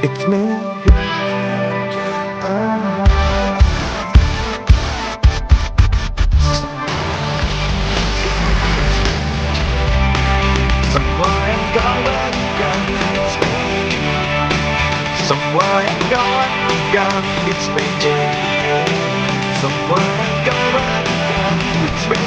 It's me. Semua yang kau lakukan, it's me. Semua yang kau lakukan, it's me. Semua yang kau lakukan, it's me.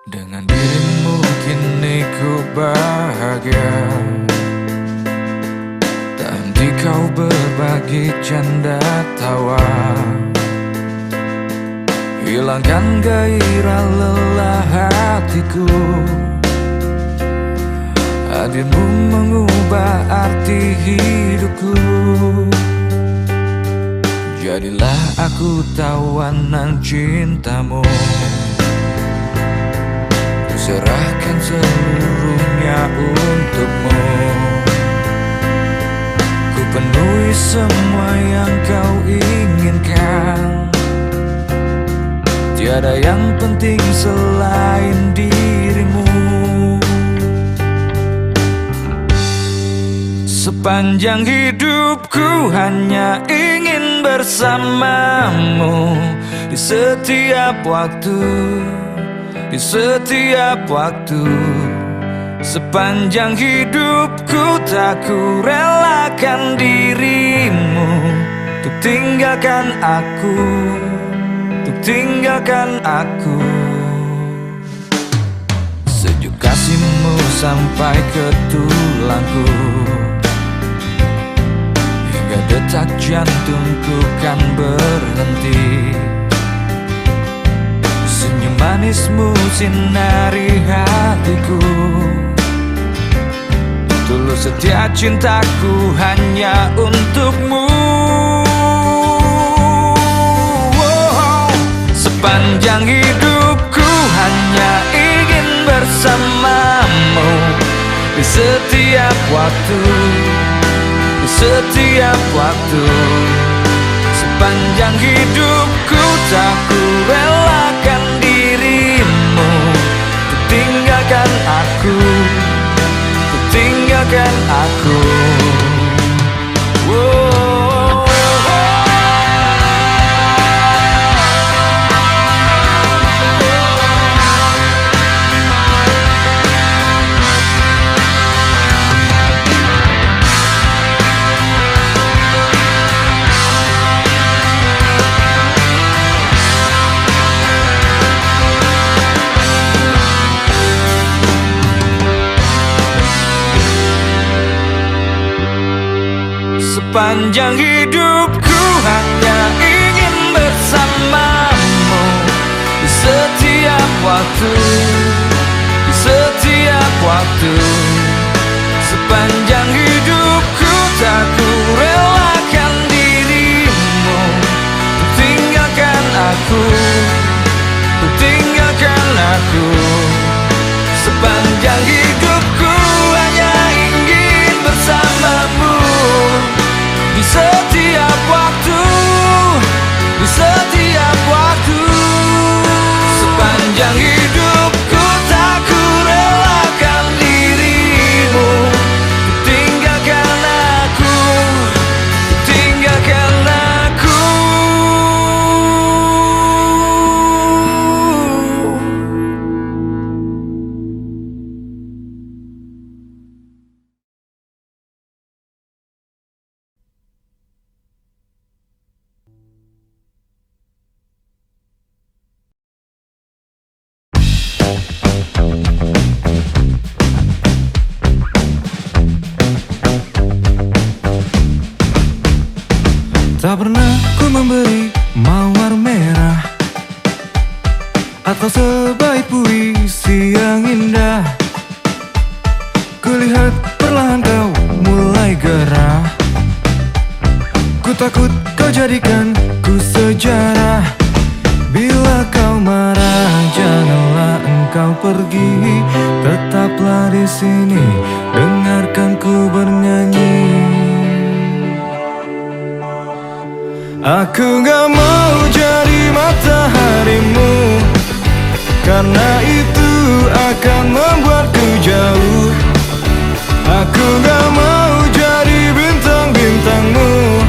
Dengan dirimu kini ku bahagia, tak henti kau berbagi canda tawa, hilangkan gairah lelah hatiku. Hadirmu mengubah arti hidupku. Jadilah aku tawanan cintamu, serahkan seluruhnya untukmu. Ku penuhi semua yang kau inginkan, tiada yang penting selain dirimu. Sepanjang hidupku hanya ingin bersamamu, di setiap waktu, di setiap waktu. Sepanjang hidupku tak ku relakan dirimu untuk tinggalkan aku, untuk tinggalkan aku. Sejuk kasihmu sampai ke tulangku, hingga detak jantungku kan berhenti. Senyum manismu sinari hatiku, tulus setia cintaku hanya untukmu. Sepanjang hidupku hanya ingin bersamamu, di setiap waktu, di setiap waktu. Sepanjang hidupku tak ku relakan dirimu untuk tinggalkan aku, untuk tinggalkan aku. Sepanjang hidupku hanya ingin bersamamu, di setiap waktu, di setiap waktu. Sepanjang hidupku tak ku relakan dirimu untuk tinggalkan aku, untuk tinggalkan aku. Sepanjang hidupku hanya ingin bersamamu, di setiap waktu, di setiap waktu. Sepanjang hidupku tak ku relakan diri Tak pernah ku memberi mawar merah atau sebaik puisi yang indah. Kulihat perlahan kau mulai gerah. Ku takut kau jadikan ku sejarah. Bila kau marah, janganlah engkau pergi. Tetaplah di sini, dengarkan ku bernyanyi. Aku gak mau jadi mataharimu, karena itu akan membuatku jauh. Aku gak mau jadi bintang-bintangmu,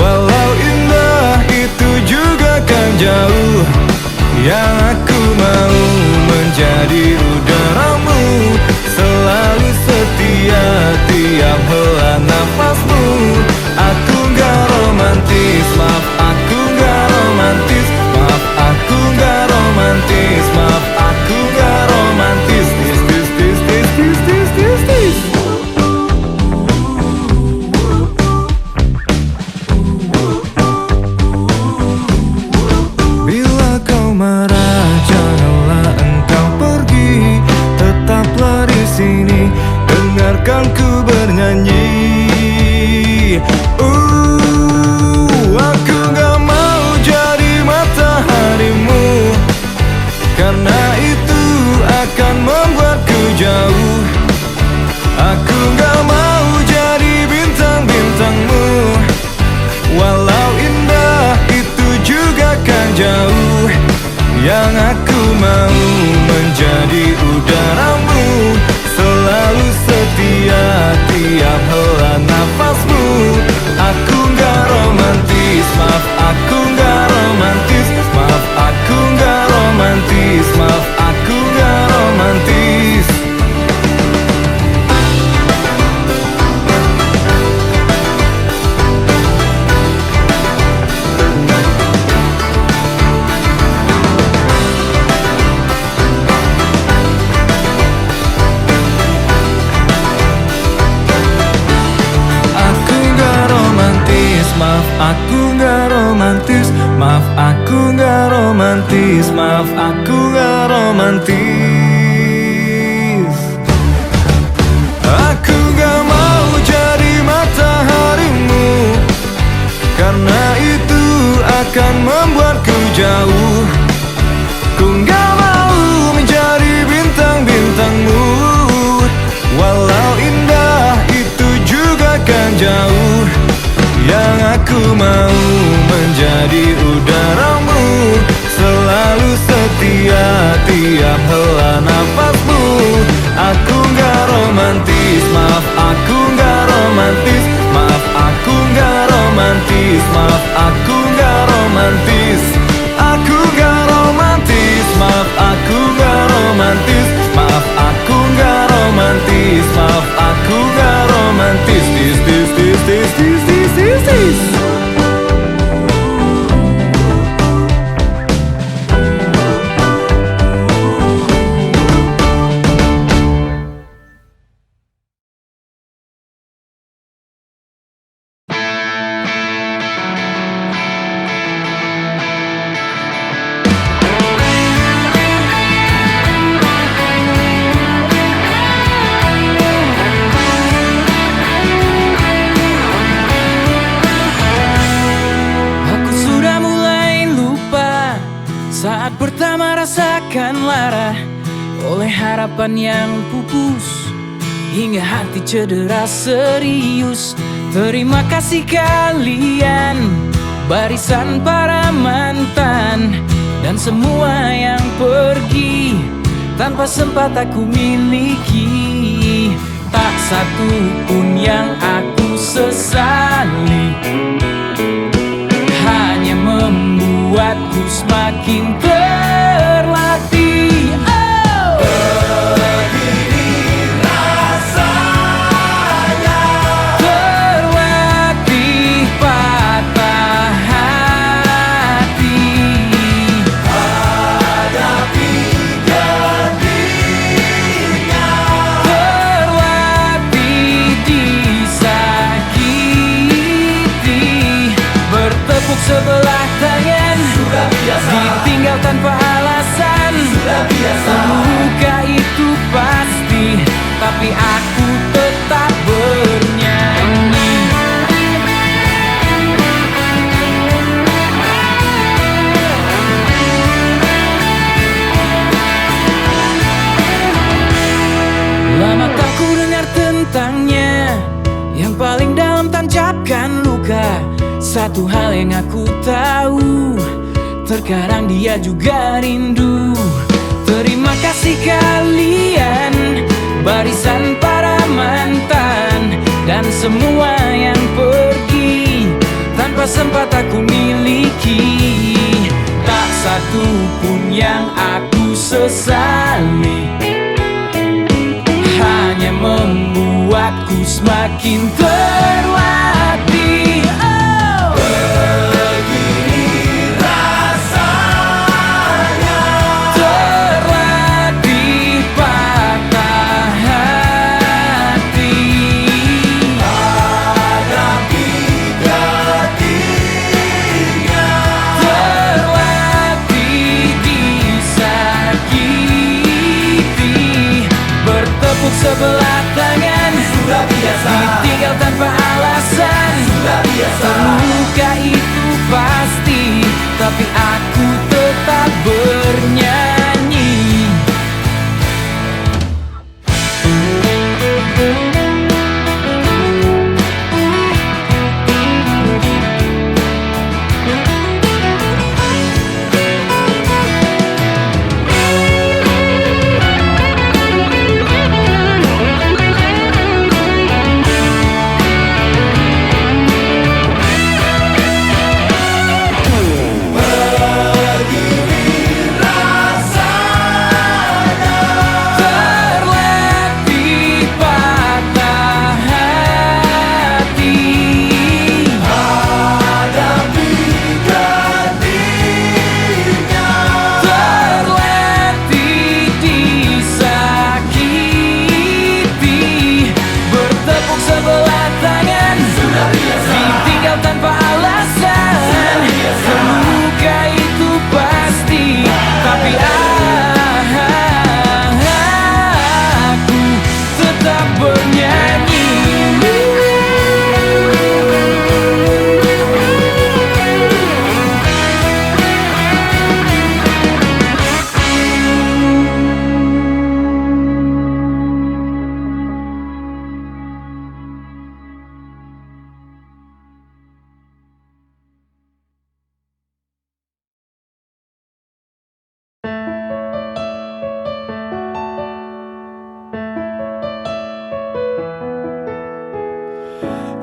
walau indah itu juga kan jauh. Yang aku mau menjadi udaramu, selalu setia tiap hela nafasmu. Aku gak romantis, maaf aku gak romantis. Maaf aku gak romantis, maaf aku gak romantis. Bila kau marah, janganlah engkau pergi. Tetaplah di sini, dengarkan ku bernyanyi. Aku gak mau jadi mataharimu, karena itu akan membuatku jauh. Aku gak mau jadi bintang-bintangmu, walau indah itu juga kan jauh. Yang aku mau menjadi udaramu, selalu setia tiap hela nafasmu. Aku gak romantis, maaf aku gak romantis. Maaf aku gak romantis, maaf aku gak romantis. Maaf aku gak romantis, maaf aku gak romantis, maaf aku gak romantis. Aku gak mau jadi mataharimu, karena itu akan membuatku jauh. Ku gak mau menjadi bintang-bintangmu, walau indah itu juga kan jauh. Yang aku mau menjadi udaramu, selalu setia tiap hela nafasmu. Aku gak romantis, maaf aku gak romantis. Maaf aku gak romantis, maaf aku gak romantis. Aku gak romantis, maaf aku gak romantis. Maaf aku gak romantis, maaf aku gak romantis. Saat pertama rasakan lara oleh harapan yang pupus, hingga hati cedera serius. Terima kasih kalian, barisan para mantan, dan semua yang pergi tanpa sempat aku miliki. Tak satu pun yang aku sesali, hanya membuatku semakin terlatih. Begini rasanya, Terlatih patah hati, hadapi jadinya. terlatih disakiti. Satu hal yang aku tahu, terkadang dia juga rindu. Terima kasih kalian, barisan para mantan, dan semua yang pergi tanpa sempat aku miliki. Tak satu pun yang aku sesali, hanya membuatku semakin terlatih. Oh. Begini rasanya, terlatih patah hati, hadapi gatinya, terlatih disakiti, bertepuk sebelah tangan, sudah biasa, ditinggal tanpa alasan, sudah biasa, terluka itu pasti, tapi aku tetap bernyanyi.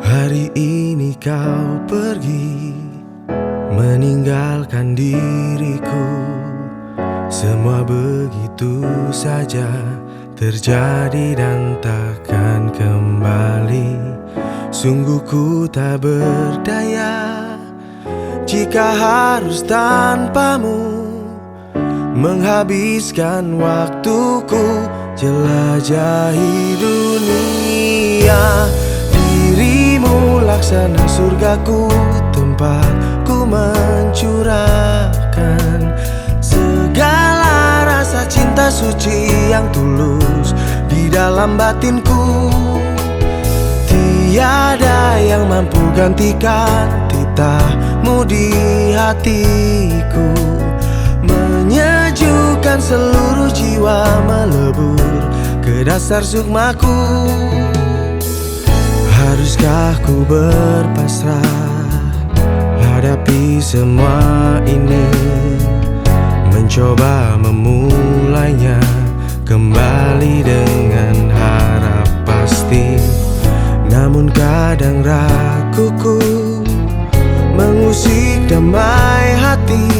Hari ini kau pergi, meninggalkan diriku. Semua begitu saja terjadi dan takkan kembali. Sungguh ku tak berdaya jika harus tanpamu menghabiskan waktuku jelajahi dunia. Dirimu laksana surgaku, tempat ku mencurahkan segala rasa cinta suci yang tulus di dalam batinku. Tiada yang mampu gantikan titahmu di hatiku, menyejukkan seluruh jiwa, melebur ke dasar sukmaku. Haruskah ku berpasrah hadapi semua ini, mencoba memulainya kembali dengan harap pasti. Namun kadang raguku mengusik damai hati,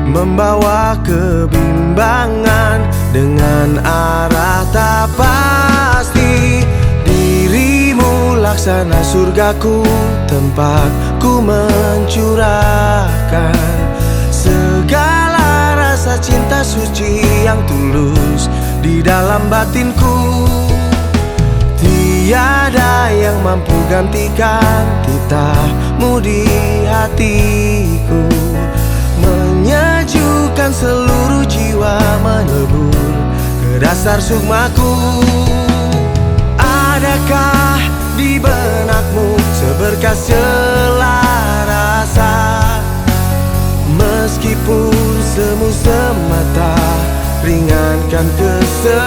membawa kebimbangan dengan arah tak pasti. Dirimu laksana surgaku, tempat ku mencurahkan segala rasa cinta suci yang tulus di dalam batinku. Tiada yang mampu gantikan titahmu di hatiku, menyejukkan seluruh jiwa, melebur ke dasar sukmaku. Adakah di benakmu seberkas celah rasa, meskipun semu semata ringankan kesedihan?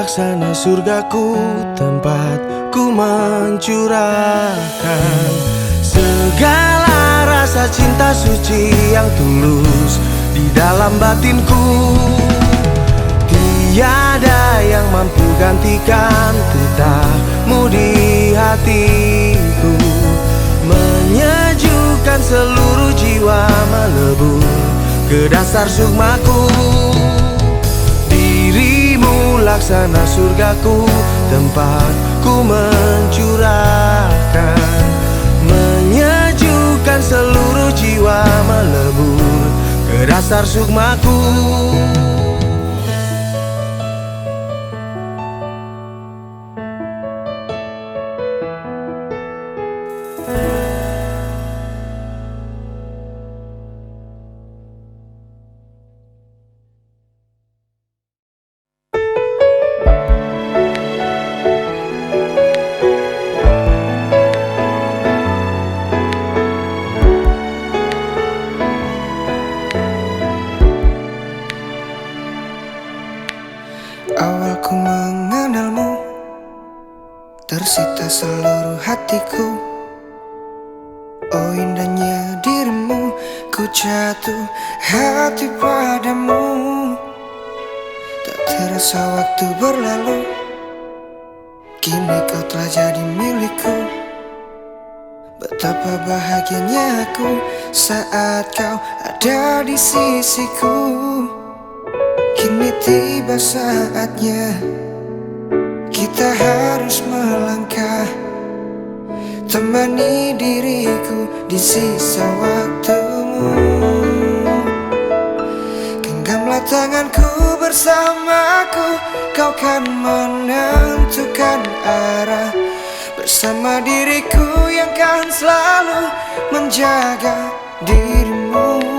laksana surgaku, tempat ku mencurahkan segala rasa cinta suci yang tulus di dalam batinku. Tiada yang mampu gantikan titahmu di hatiku, menyejukkan seluruh jiwa, melebur ke dasar sukmaku. Dirimu laksana surgaku, tempat ku mencurahkan, menyejukkan seluruh jiwa, melebur ke dasar sukmaku. Awal ku mengenalmu, tersita seluruh hatiku. Oh indahnya dirimu, ku jatuh hati padamu. Tak terasa waktu berlalu, kini kau telah jadi milikku. Betapa bahagianya aku saat kau ada di sisiku. Kini tiba saatnya kita harus melangkah, temani diriku di sisa waktumu. Genggamlah tanganku bersamaku, kau kan menentukan arah. Bersama diriku yang kan selalu menjaga dirimu.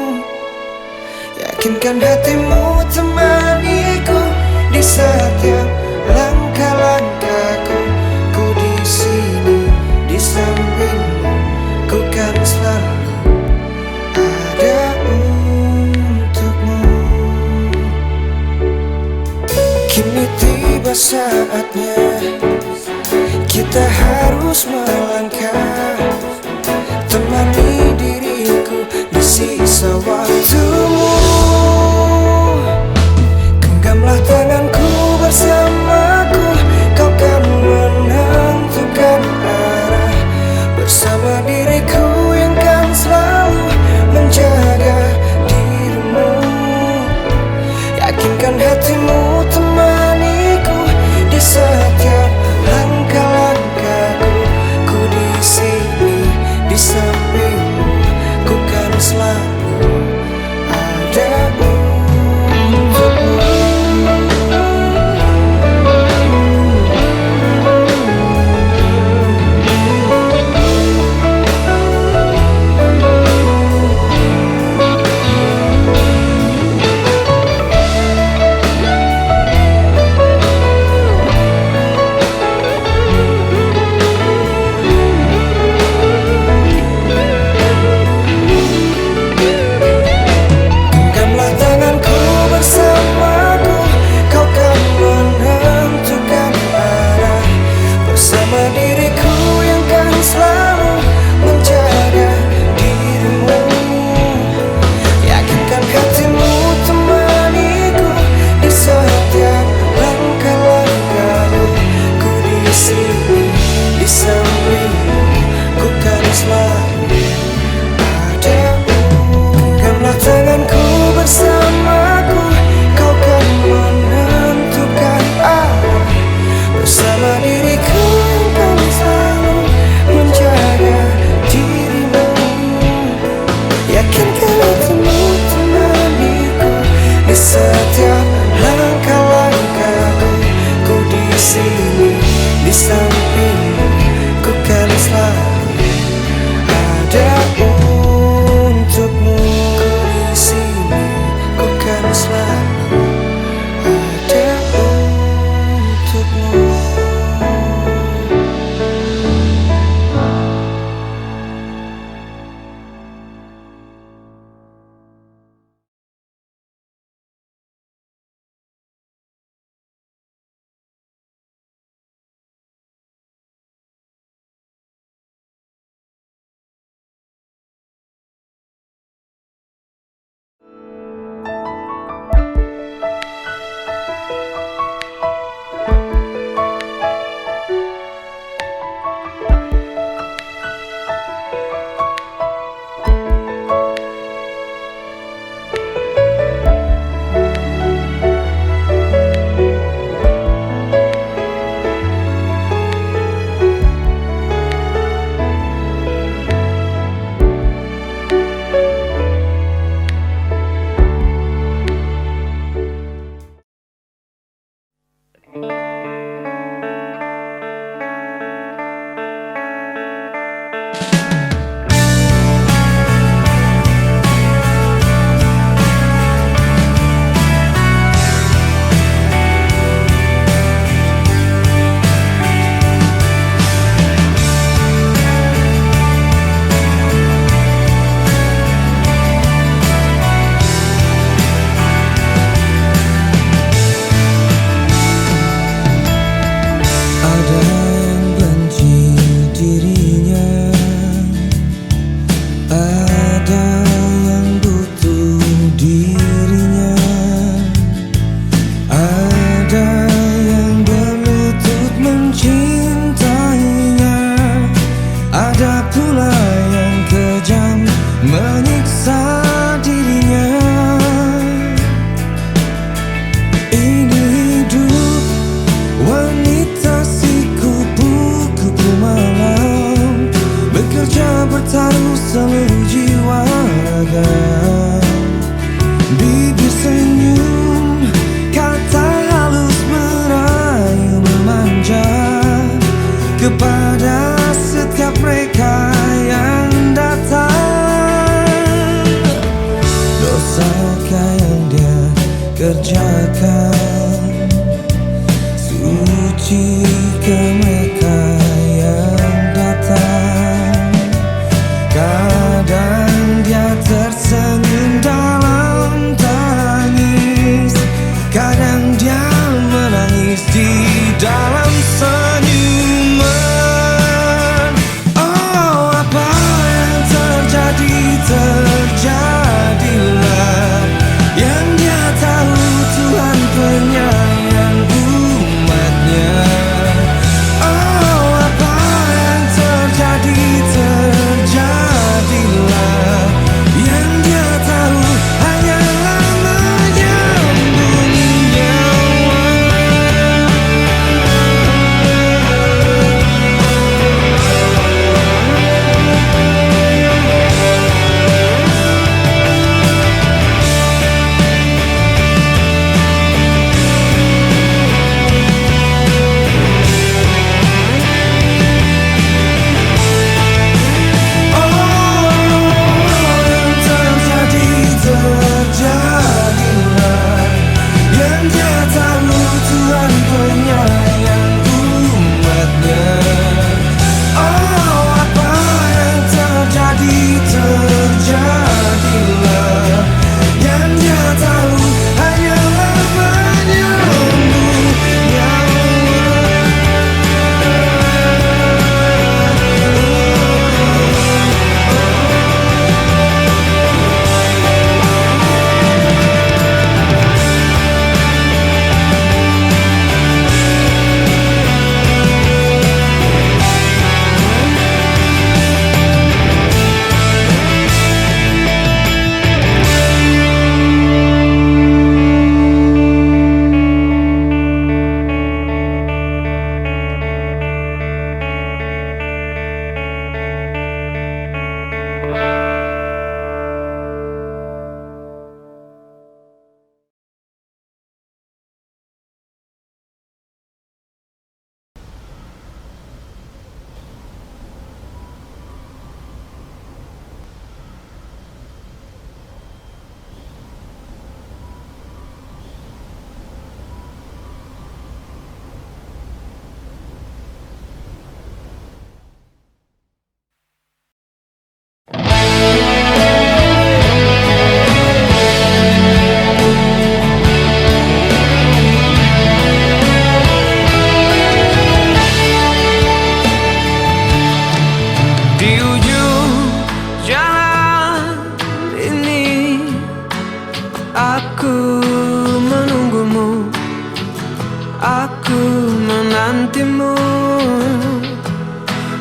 Yakinkan hatimu, temaniku di setiap langkah-langkahku. Ku di sini di sampingmu, ku kan selalu ada untukmu. Kini tiba saatnya kita harus melangkah, temani diriku di sisa waktumu. Genggamlah tanganku bersamaku, kau kan menentukan arah. Bersama diriku yang kan selalu menjaga dirimu. Yakinkan hatimu, temaniku di setiap langkah-langkahku. Ku di sini di sampingmu, ku kan selalu ada untukmu. Setiap langkah-langkahku, ku di sini di sampingmu, ku kan selalu ada untukmu. Ku di sini, ku kan selalu ada untukmu.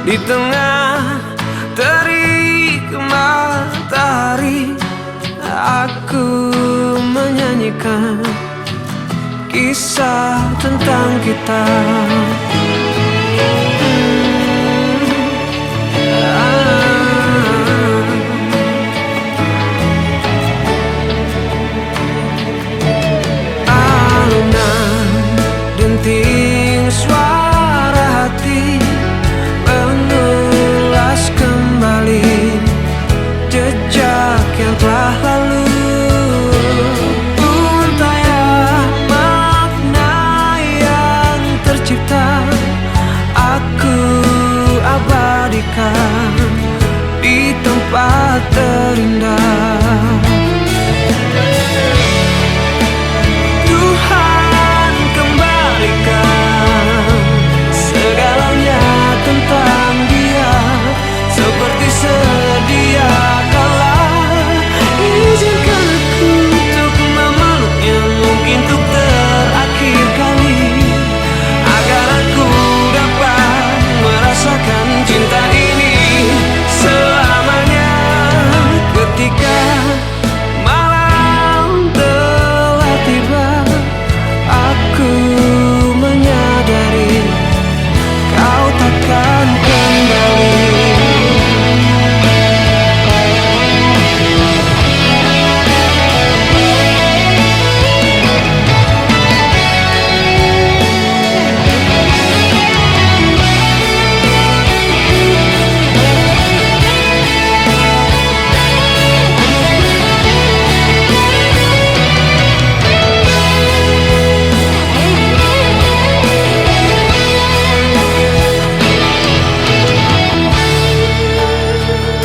Di tengah terik matahari, aku menyanyikan kisah tentang kita. Alunan denting suara hati mengulas kembali jejak yang telah lalu. Untayan makna yang tercipta, aku abadikan di tempat terindah. Tuhan kembalikan segalanya tentang dia seperti sedia kala. Izinkan aku untuk memeluknya, mungkin untuk terakhir kali, agar aku dapat merasakan cinta ini selamanya. Ketika malam telah tiba, aku menyadari kau takkan kembali.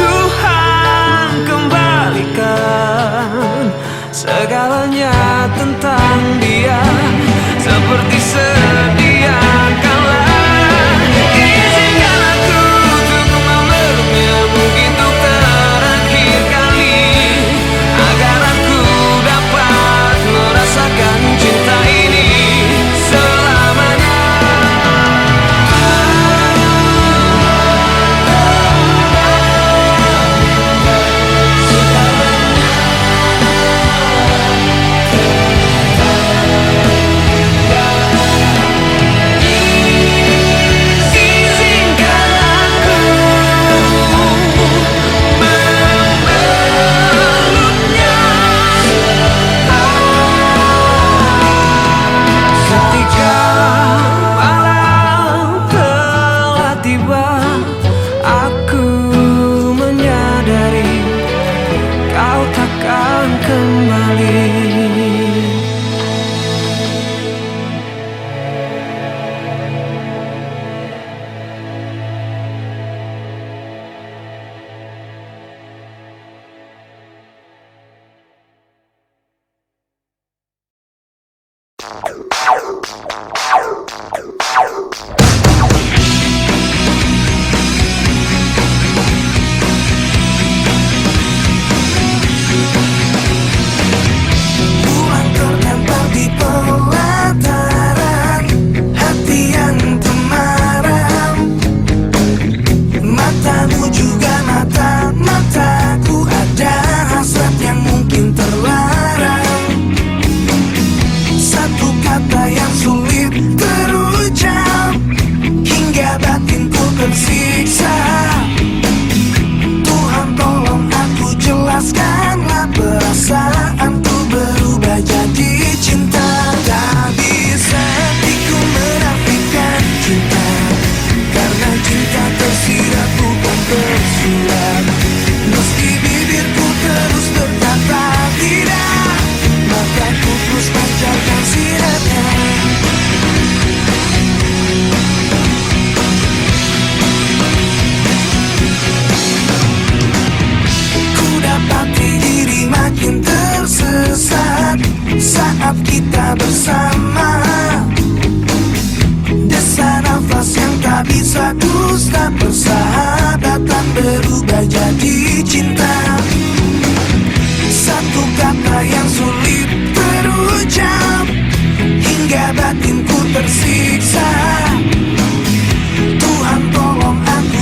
Tuhan kembalikan segalanya tentang dia seperti sedia kala. Izinkan aku untuk memeluknya, mungkin untuk terakhir kali, agar aku dapat merasakan cinta ini selamanya. Ketika malam telah tiba, aku menyadari kau takkan kembali. Bulan terlempar di pelataran hati yang temaram. Matamu juga mataku, ada hasrat yang mungkin terlarang. Satu kata yang sulit terucap hingga batinku tersiksa. Tuhan tolong aku jelaskanlah perasaanku berubah jadi cinta. Tak bisa hatiku menafikan cinta, karena cinta tersirat bukan tersurat. Meski bibirku terus berkata tidak, mataku terus pancarkan sinarnya. Ku dapati diri makin tersesat saat kita bersama. Desa nafas yang tak bisa dusta, persahabatan berubah jadi cinta. Satu kata yang sulit terucap hingga batinku tersiksa. Tuhan tolong aku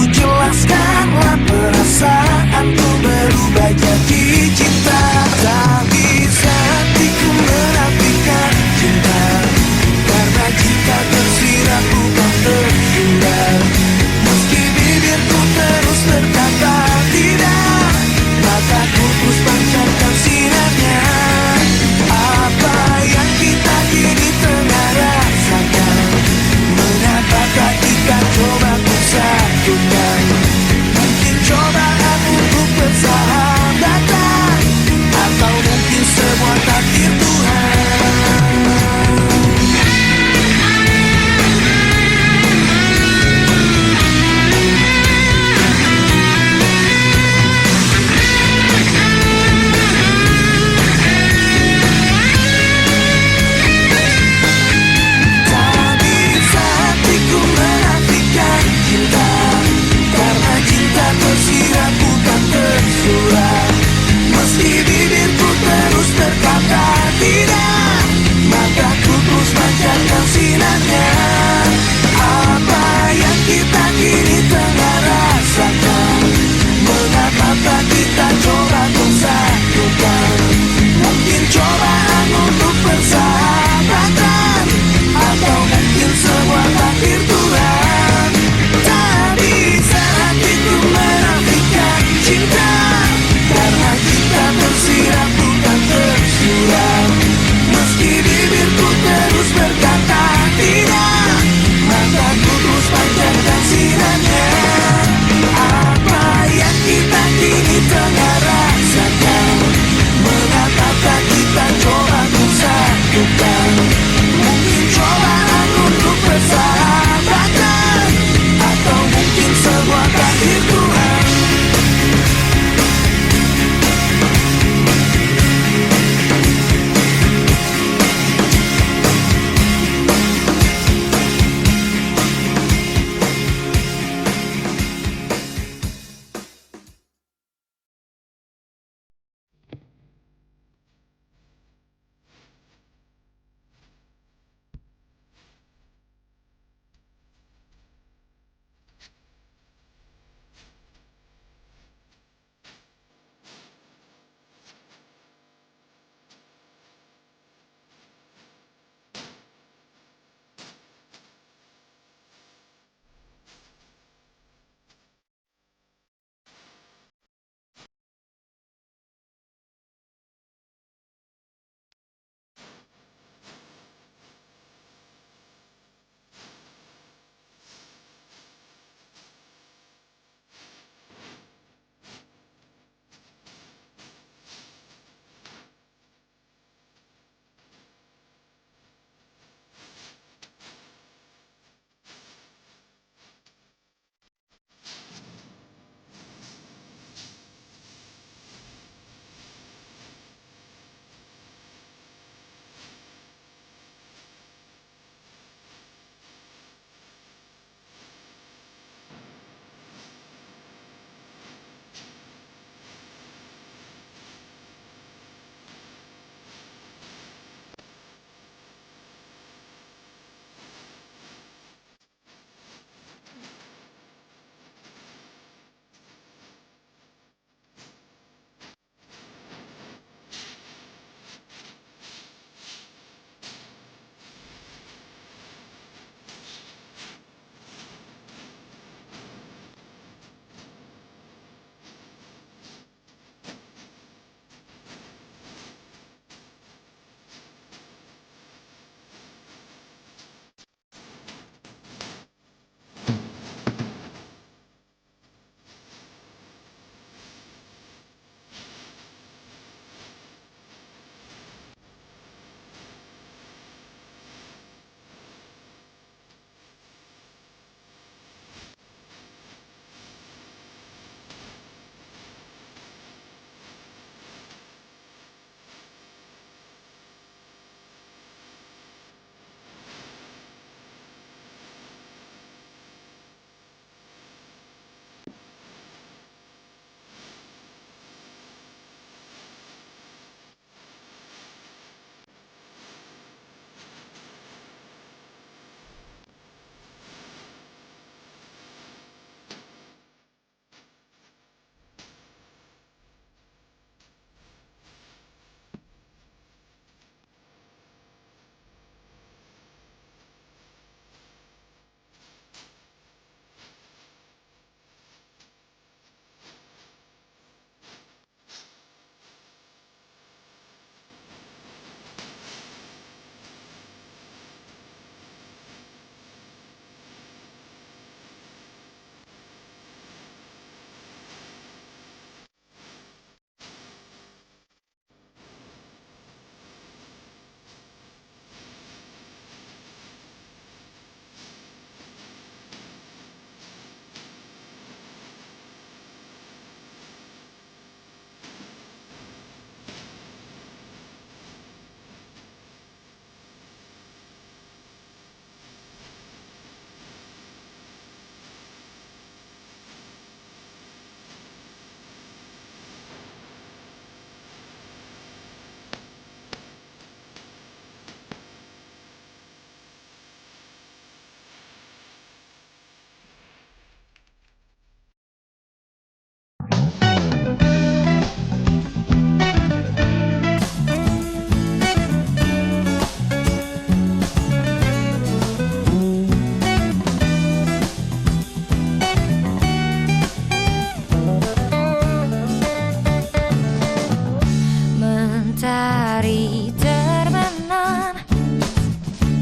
Mentari terbenam,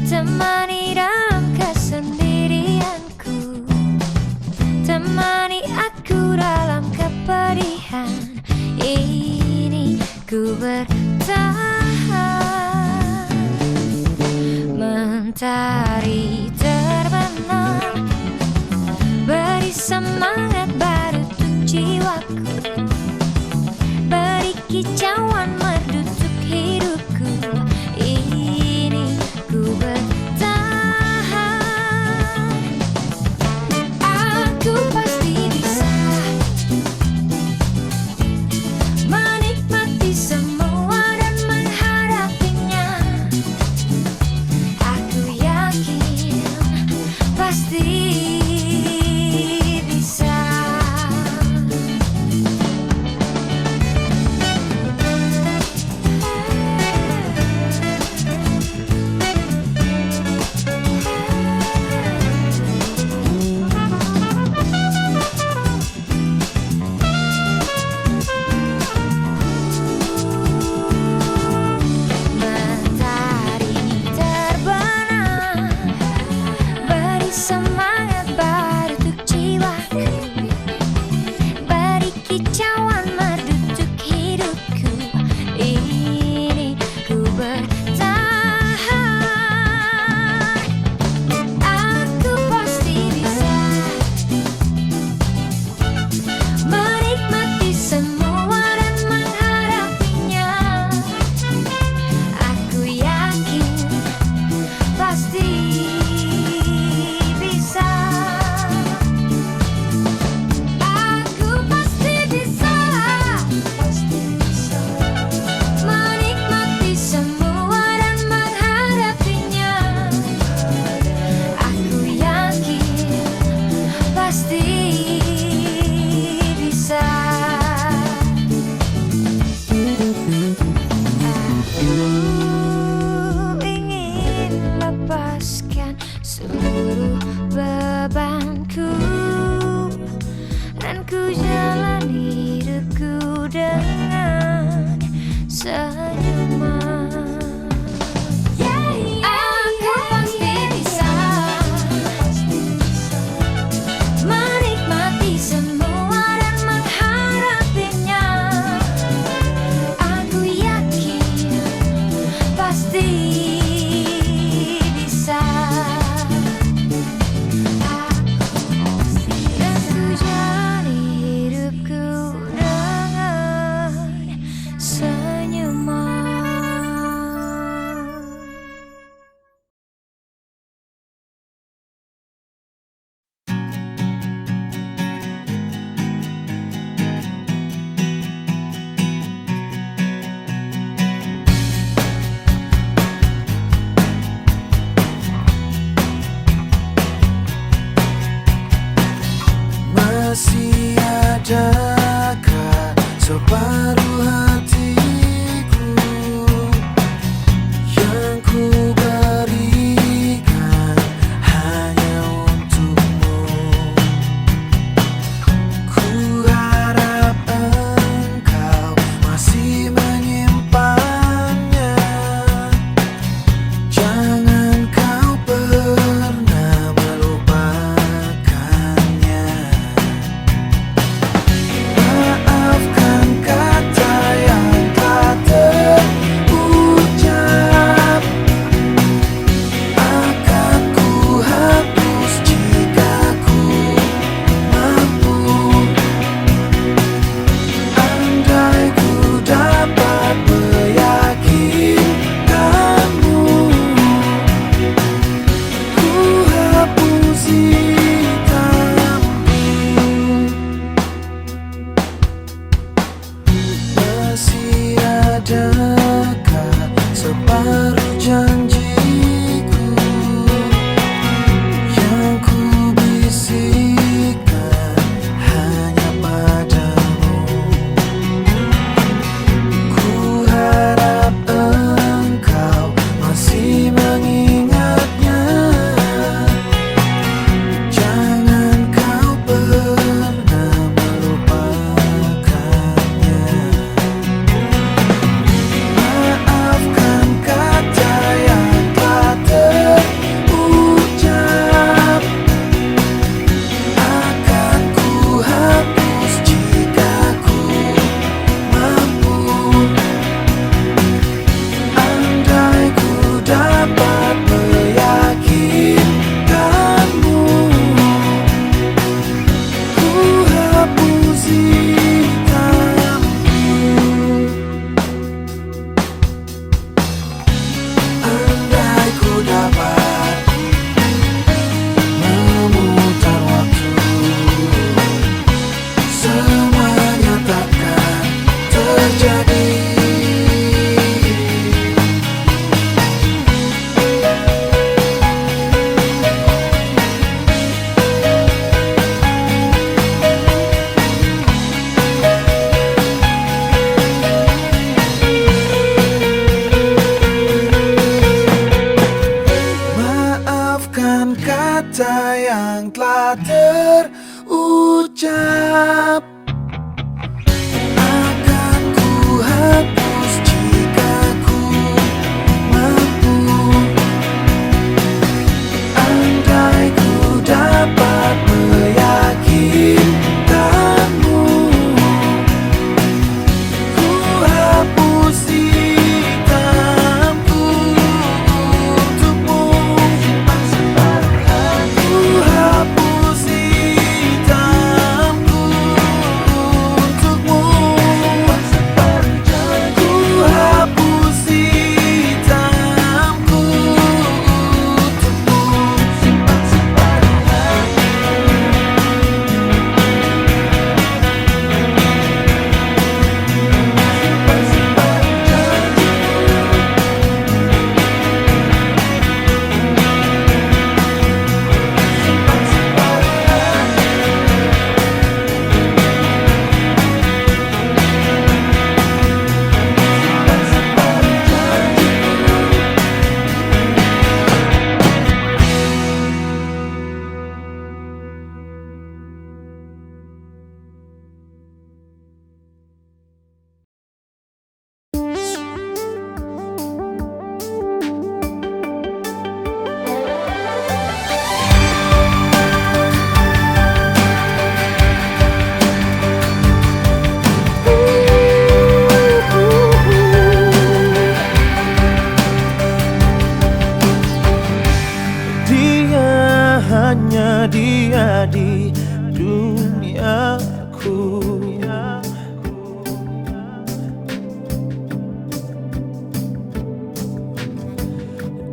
temani dalam kesendirianku, temani aku dalam kepedihan ini. Ku bertahan. Mentari terbenam, beri semangat baru untuk jiwaku, beri kicauan merdu untuk hidupku ini. Ku bertahan. Aku pasti bisa menikmati semua dan menghadapinya. Aku yakin pasti bisa. Mentari terbenam, beri semangat baru untuk jiwaku, beri kicauan merdu untuk hidupku ini. Ku bertahan. Aku pasti bisa menikmati semua dan menghadapinya. Aku yakin pasti bisa. Aku pasti bisa menikmati semua dan menghadapinya. Aku yakin pasti bisa. Aku ingin lepaskan seluruh bebanku dan ku jalani hidupku dengan senyuman. Aku pasti bisa menikmati semua dan menghadapinya. Aku yakin pasti bisa. Dan ku jalani hidupku dengan senyuman.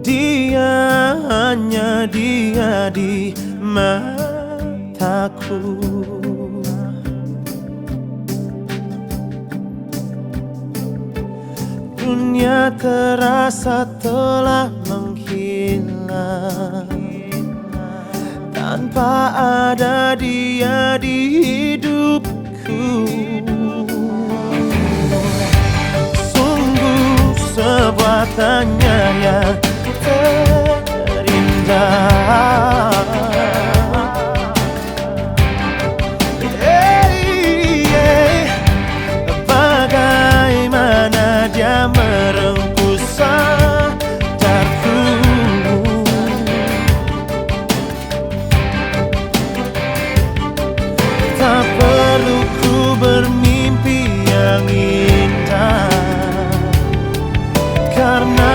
Dia hanya dia di mataku. Dunia terasa telah menghilang tanpa ada dia di hidupku. Sungguh sebuah tanya yang terindah. Bagaimana dia merengkuh sadarku. Tak perlu ku bermimpi yang indah, karena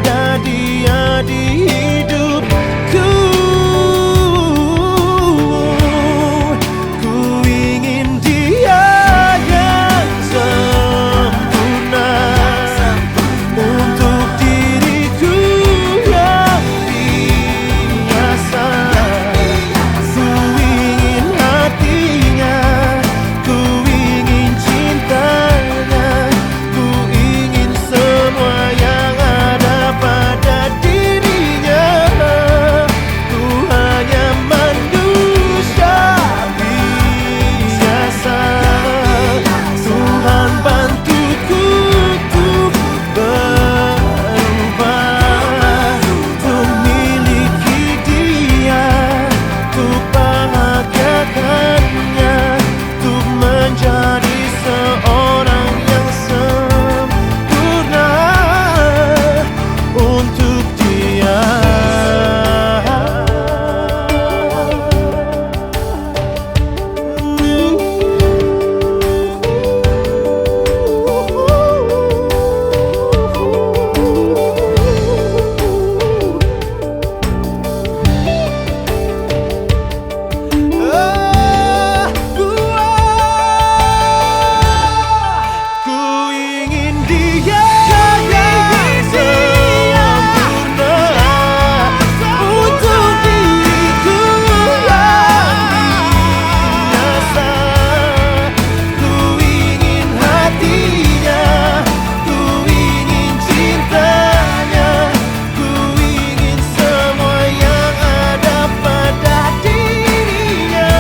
ada dia di hidupku. Ku ingin dia yang sempurna untuk diriku yang biasa. Ku ingin hatinya, ku ingin cintanya, ku ingin semua yang ada pada dirinya. Ku hanya manusia biasa. Tuhan bantuku untuk berubah, untuk miliki dia, untuk bahagiakannya, untuk menjadi seorang yang sempurna untuk dia. Ku ingin dia yang sempurna untuk diriku yang biasa. Ku ingin hatinya, ku ingin cintanya, ku ingin semua yang ada pada dirinya.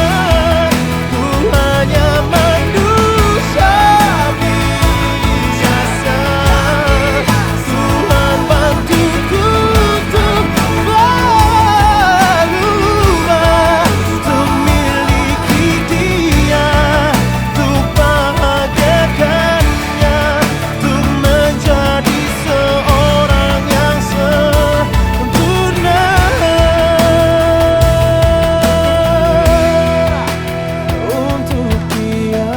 Ku hanya manusia biasa. Tuhan bantuku untuk berubah, untuk miliki dia, untuk bahagiakannya, untuk menjadi seorang yang sempurna untuk dia.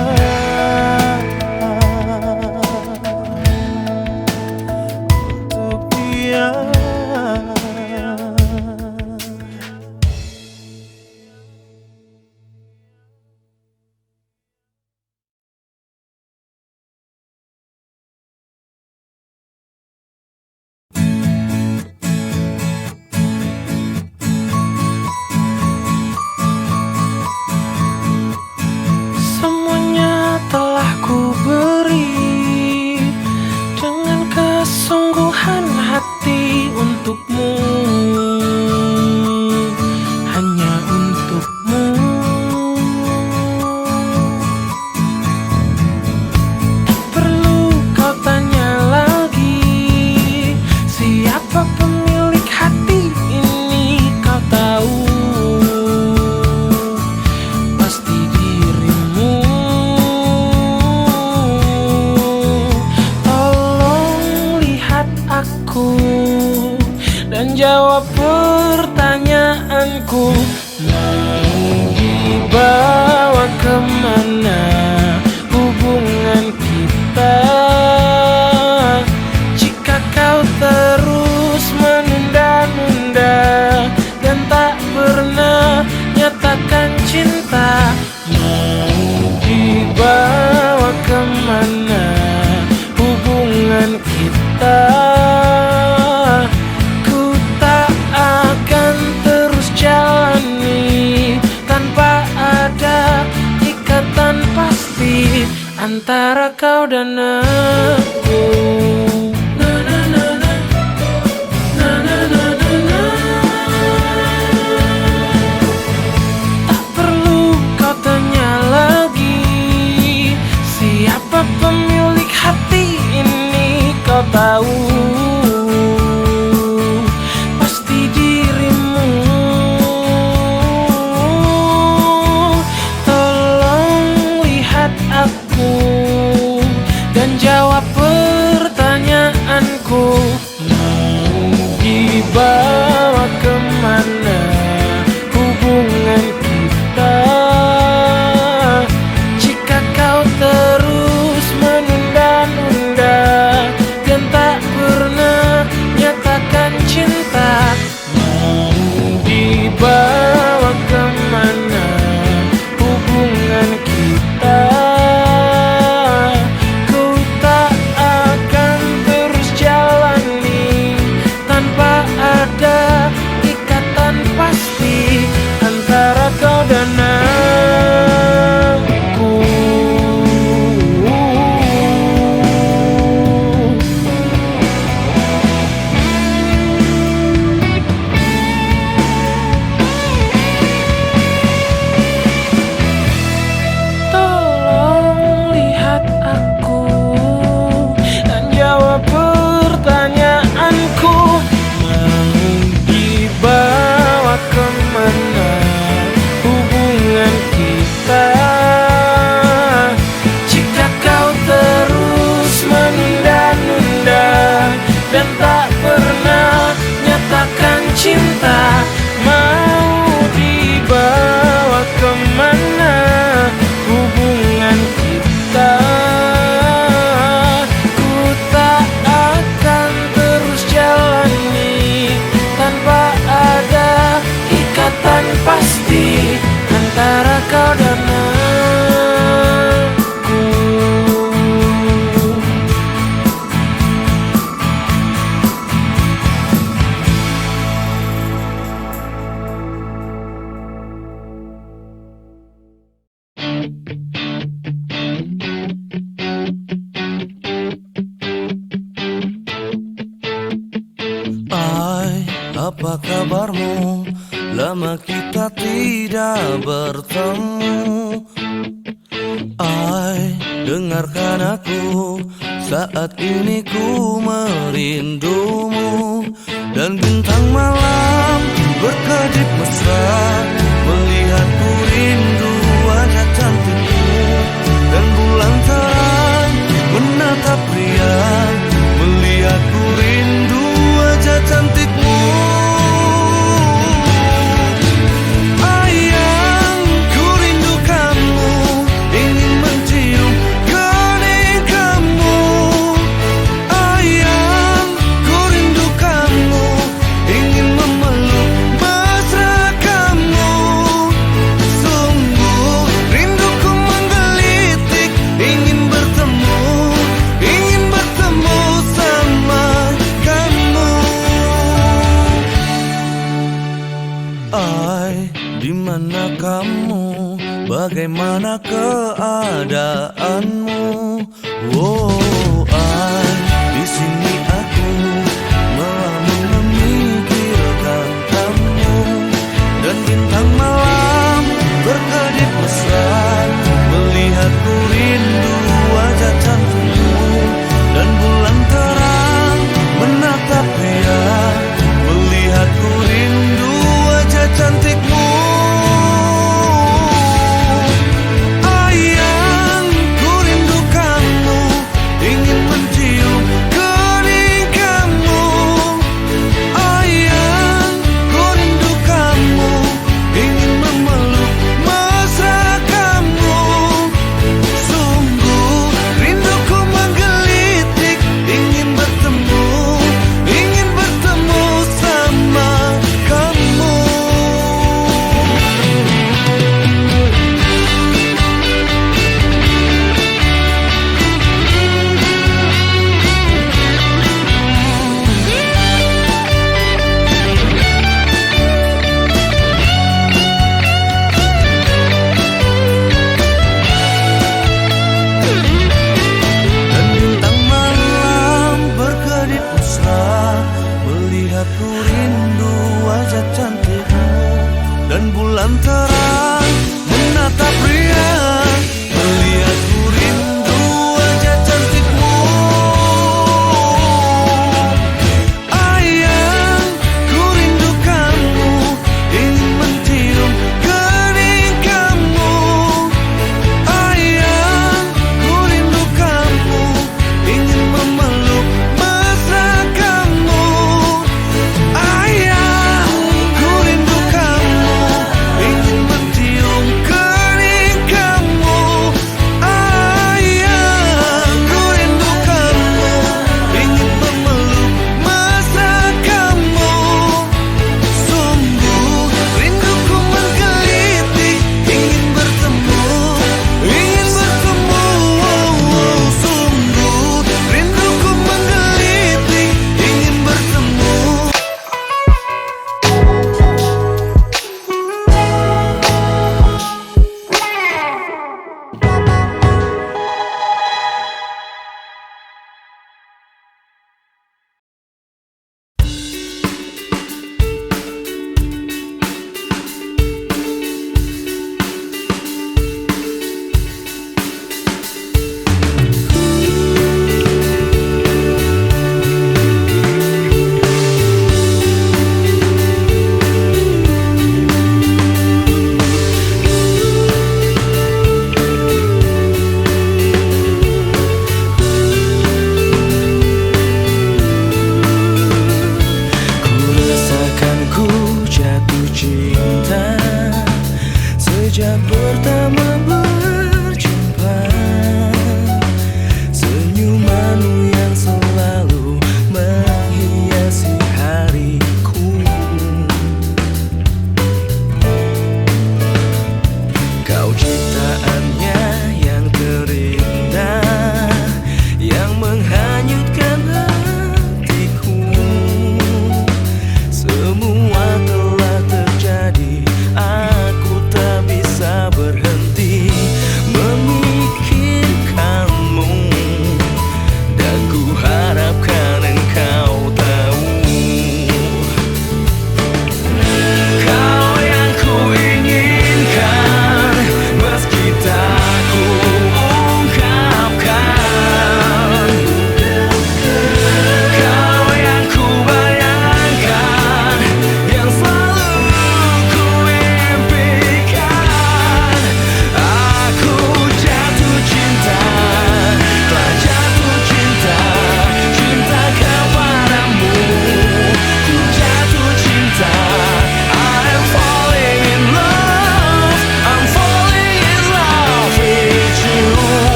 Untuk dia. Semuanya telah ku beri dengan kesungguhan hati untukmu, hanya untukmu. Perlu kau tanya lagi, siapa pemilik hati ini? Kau tahu pasti dirimu. Tolong lihat aku dan jawab pertanyaanku. Mau dibawa kemana hubungan kita jika kau terus menunda-nunda dan tak pernah nyatakan cinta? Mau dibawa kemana hubungan kita? Ku antara kau dan aku. Na na na na, na na na na na. Tak perlu kau tanya lagi, siapa pemilik hati ini kau tahu. Pasti dirimu. Tolong lihat aku dan jawab pertanyaanku. Mau dibawa kemana hubungan kita? Jika kau terus menunda-nunda dan tak pernah nyatakan cinta, mau dibawa kemana hubungan kita? Ku tak akan terus jalani tanpa ada ikatan pasti antara kau dan aku. Tolong lihat aku dan jawab pertanyaanku. Mau dibawa kemana hubungan kita? Jika kau terus menunda-nunda dan tak pernah nyatakan cinta, mau dibawa kemana hubungan kita? Ku tak akan terus jalani tanpa ada ikatan pasti antara kau dan aku. Hai, apa kabarmu? Lama kita tidak bertemu. Hai, dengarkan aku, saat ini ku merindumu. Dan bintang malam berkedip mesra, melihatku rindu wajah cantikmu. Dan bulan terang menatap riang, melihatku rindu wajah cantikmu. Ayang, ku rindu kamu, ingin mencium kening kamu. Ayang, ku rindu kamu, ingin memeluk mesra kamu. Sungguh rinduku menggelitik, ingin bertemu sama kamu. Ai, di mana kamu? Bagaimana keadaanmu? Oh, ai, di sini aku melamun memikirkan kamu. Dan bintang malam berkedip mesra, melihatku rindu wajah cantikmu. Dan bulan terang menatap riang, melihatku rindu wajah cantikmu. Ayang, ku rindu kamu, ingin mencium ku rindu wajah cantikmu. Dan bulan terang menatap riang, melihat ku rindu wajah cantikmu. Ayang, ku rindu kamu, ingin mencium kening kamu. Ayang, ku rindu kamu, ingin memeluk mesra kamu. Ayang, ku rindu kamu, ingin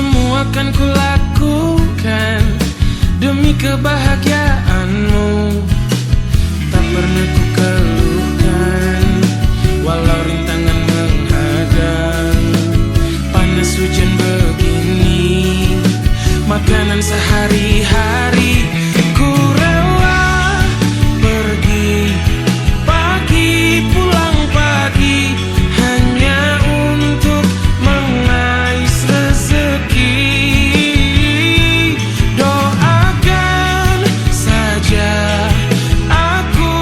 semua akan kulakukan demi kebahagiaanmu. Tak pernah ku keluhkan walau rintangan menghadang. Panas hujan begini, makanan sehari-hari. Ku rela pergi pagi, pulang pagi, hanya untuk mengais rezeki. Doakan saja aku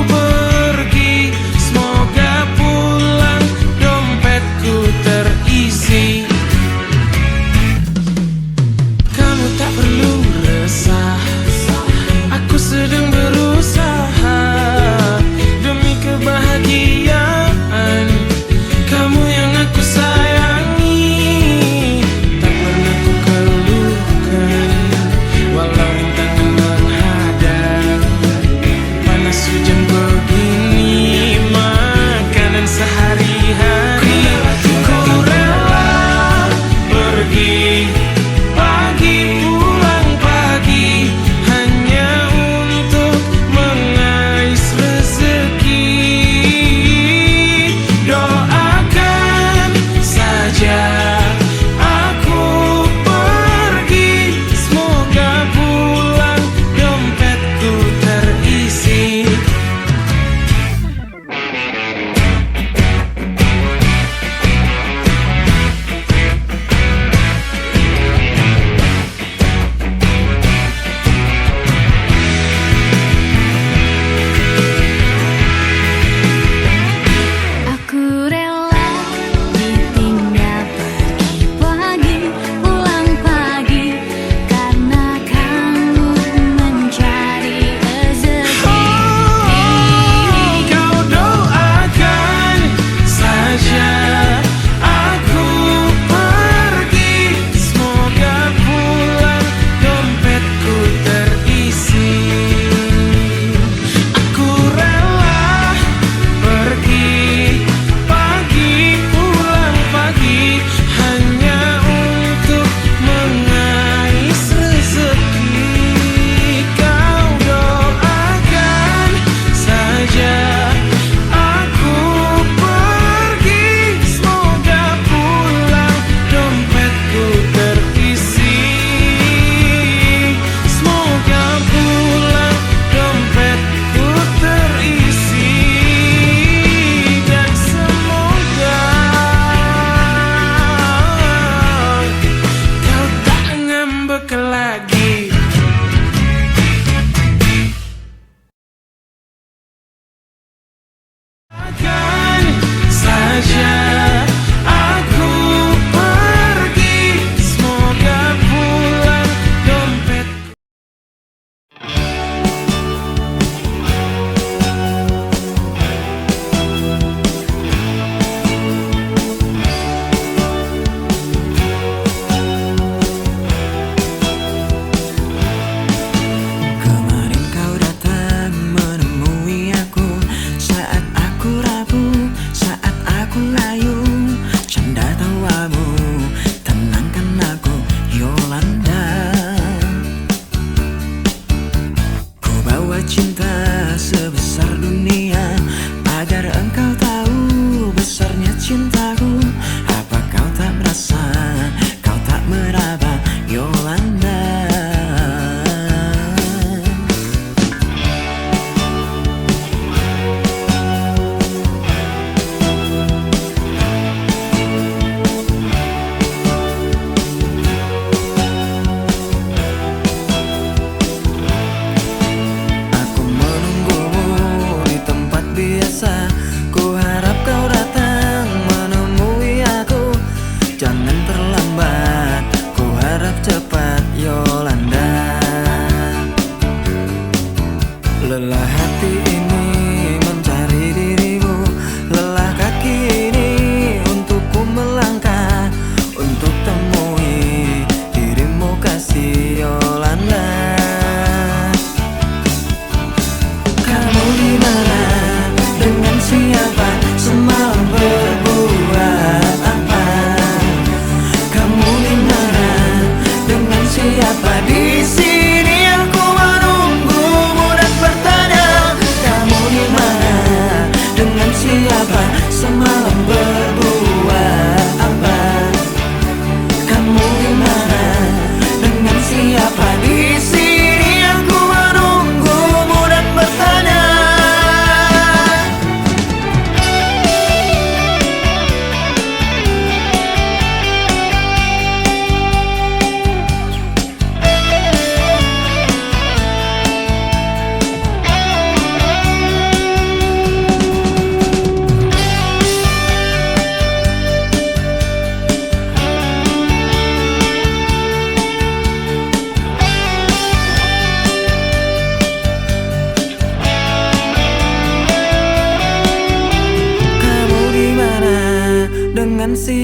pergi, semoga pulang dompetku terisi. Kamu tak perlu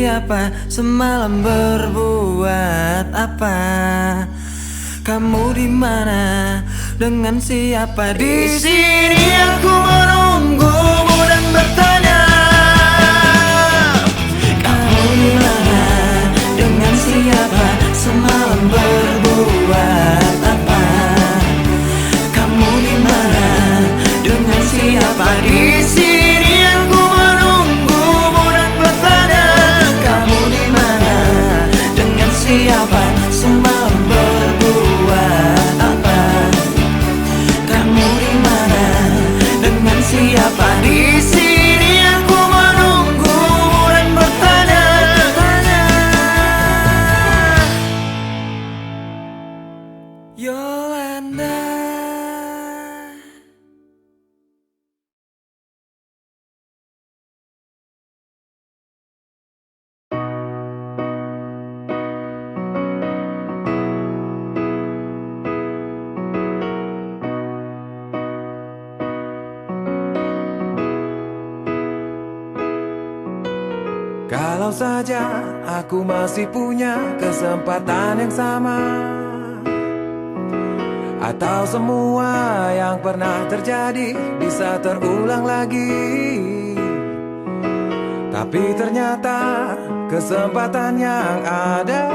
siapa, semalam berbuat apa? Kamu di mana? Dengan siapa? Di sini aku menunggumu dan bertanya, kamu di mana? Dengan siapa? Semalam berbuat apa? Kamu di mana? Dengan siapa? Di sini aku menunggumu dan bertanya, kamu di mana? Dengan siapa? Semalam berbuat apa? Kamu di mana? Dengan siapa? Di sini aku menunggumu dan bertanya. Yolanda. Kalau saja aku masih punya kesempatan yang sama, atau semua yang pernah terjadi bisa terulang lagi. Tapi ternyata kesempatan yang ada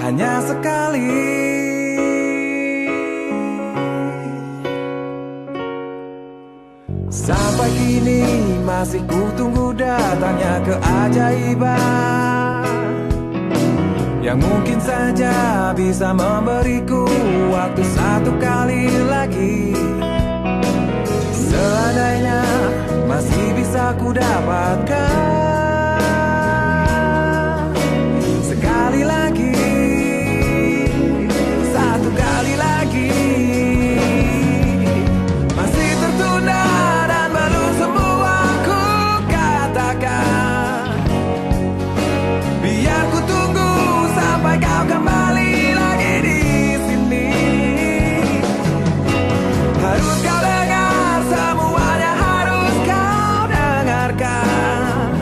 hanya sekali. Sampai kini masih kutunggu datangnya keajaiban yang mungkin saja bisa memberiku waktu satu kali lagi. Seandainya masih bisa ku dapatkan sekali lagi, satu kali lagi. Masih tertunda dan belum semua ku katakan. Biar ku tunggu sampai kau kembali lagi di sini. Harus kau dengar, semuanya harus kau dengarkan.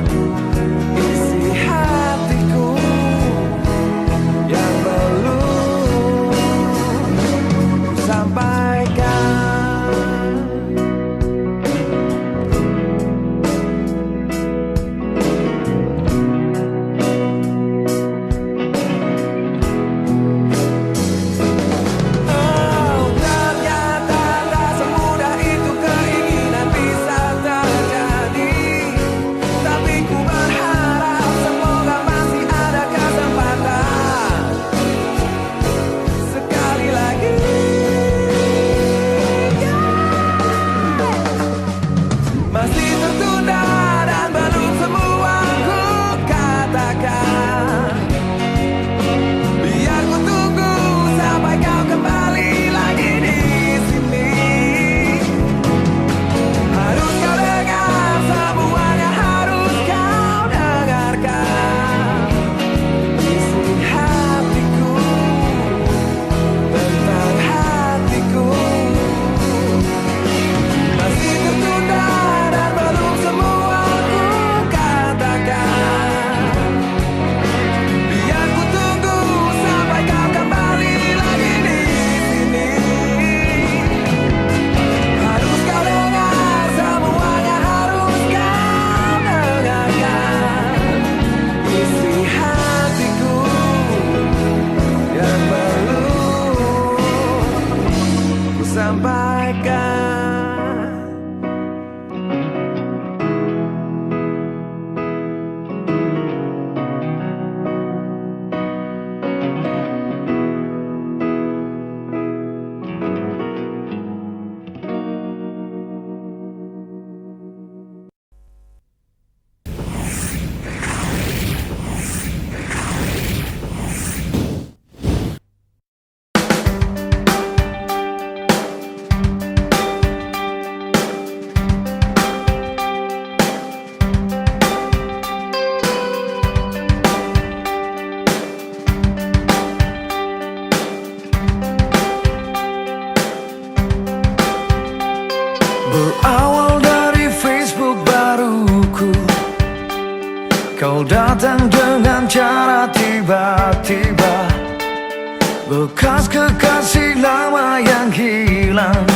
bekas kekasih lama yang hilang,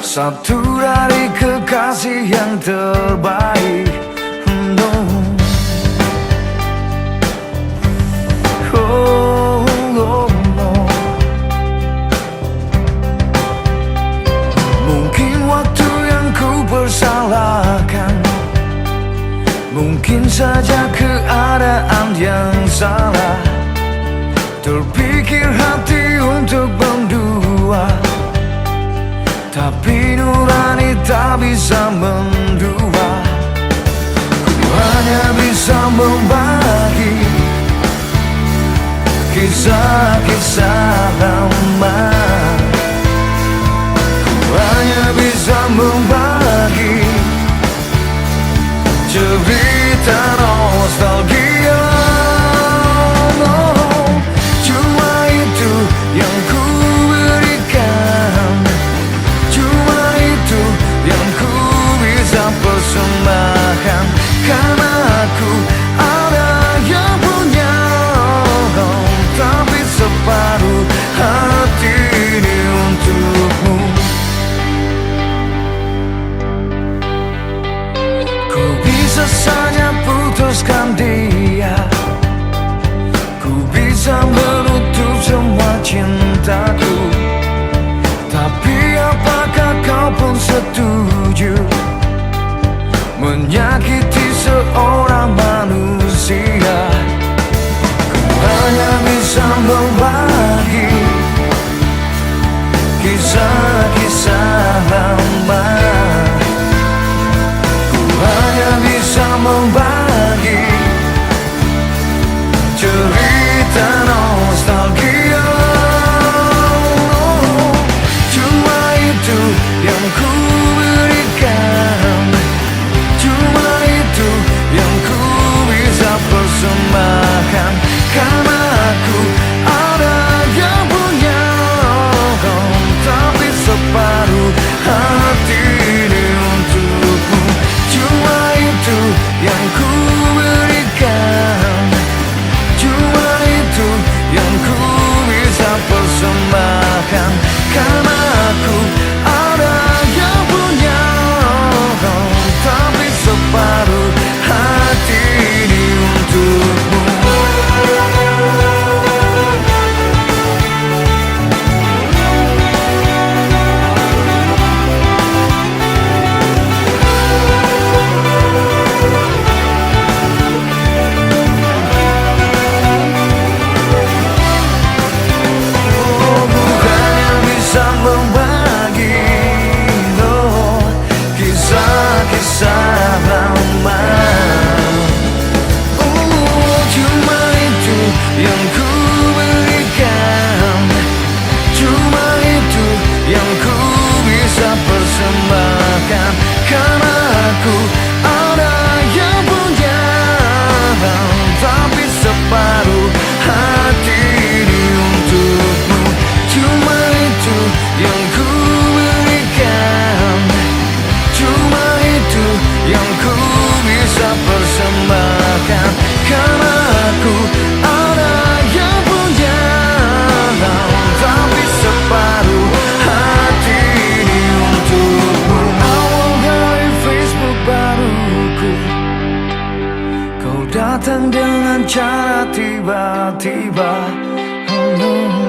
satu dari kekasih yang terbaik. No. Oh, oh, oh. Mungkin waktu yang ku persalahkan, mungkin saja keadaan yang salah. Terpikir hati untuk berdua, tapi nurani tak bisa mendua. Ku hanya bisa membagi kisah-kisah lama. Ku hanya bisa membagi cerita nostalgia. Oh, cuma itu yang ku berikan, cuma itu yang ku bisa persembahkan. Karena aku ada yang punya, tapi separuh hati ini untukmu. Ku bisa saja putuskan dia, ku bisa menutup semua cintaku, tapi apakah kau pun setuju menyakiti seorang manusia? Ku hanya bisa membagi kisah-kisah lama. Ku hanya bisa membagi cerita nostalgia. Oh, cuma itu yang ku berikan, cuma itu yang ku bisa persembahkan. Karena aku ada yang punya, tapi separuh hati ini untukmu. Cuma itu yang ku berikan, cuma itu yang ku bisa persembahkan. Karena aku ada yang punya, tapi separuh hati ini untukmu. Membagi kisah-kisah lama. Cuma itu yang ku berikan, cuma itu yang ku bisa persembahkan. Karena aku ada yang punya, tapi separuh hati ini untukmu. Cuma itu yang ku berikan, cuma itu yang ku bisa persembahkan. Karena aku ada yang punya, tapi separuh hati ini untukmu. Awal dari Facebook baruku, kau datang dengan cara tiba-tiba. Oh, no.